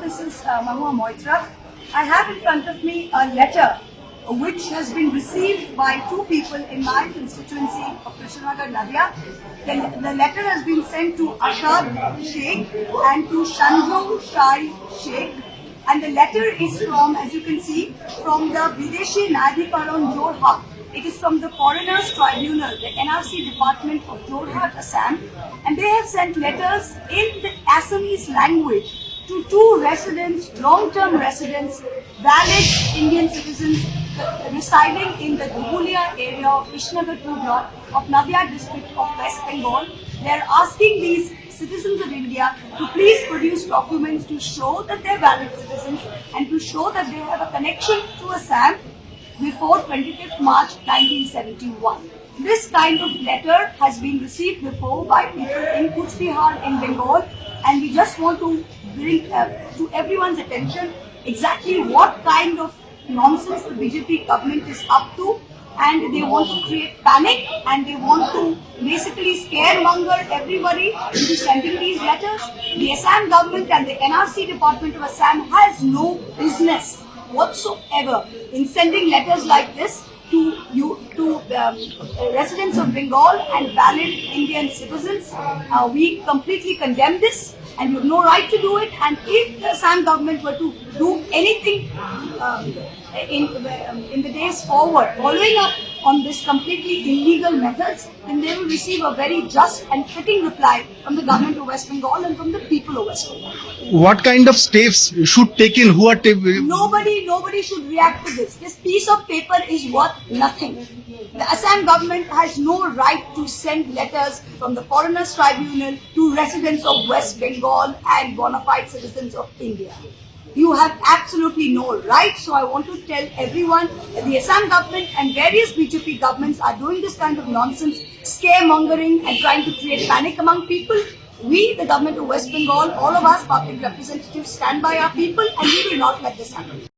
this is Mahua Moitra. I have in front of me a letter which has been received by two people in my constituency of Krishnanagar, Nadia. The letter has been sent to Ashad Sheikh and to Shanjung Shai Sheikh. And the letter is from, as you can see, from the Videshi Nyadhikaran Jorhat. It is from the Foreigners Tribunal, the NRC department of Jorhat, Assam. And they have sent letters in the Assamese language to two residents, long-term residents, valid Indian citizens residing in the Dhubulia area of Ishnagar 2 block of Nadia district of West Bengal. They are asking these citizens of India to please produce documents to show that they are valid citizens and to show that they have a connection to Assam before 25th March 1971. This kind of letter has been received before by people in Kuch Bihar in Bengal, and we just want to bring to everyone's attention exactly what kind of nonsense the BJP government is up to, and they want to create panic and they want to basically scaremonger everybody into sending these letters. The Assam government and the NRC department of Assam has no business whatsoever in sending letters like this to residents of Bengal and valid Indian citizens. We completely condemn this, and you have no right to do it. And if the Assam government were to do anything in the days forward, following up on this completely illegal methods, then they will receive a very just and fitting reply from the government of West Bengal and from the people of West Bengal. What kind of steps should taken? Who are Nobody should react to this. This piece of paper is worth nothing. The Assam government has no right to send letters from the Foreigners Tribunal to residents of West Bengal and bona fide citizens of India. You have absolutely no right. So I want to tell everyone that the Assam government and various BJP governments are doing this kind of nonsense, scaremongering and trying to create panic among people. We, the government of West Bengal, all of us public representatives stand by our people, and we will not let this happen.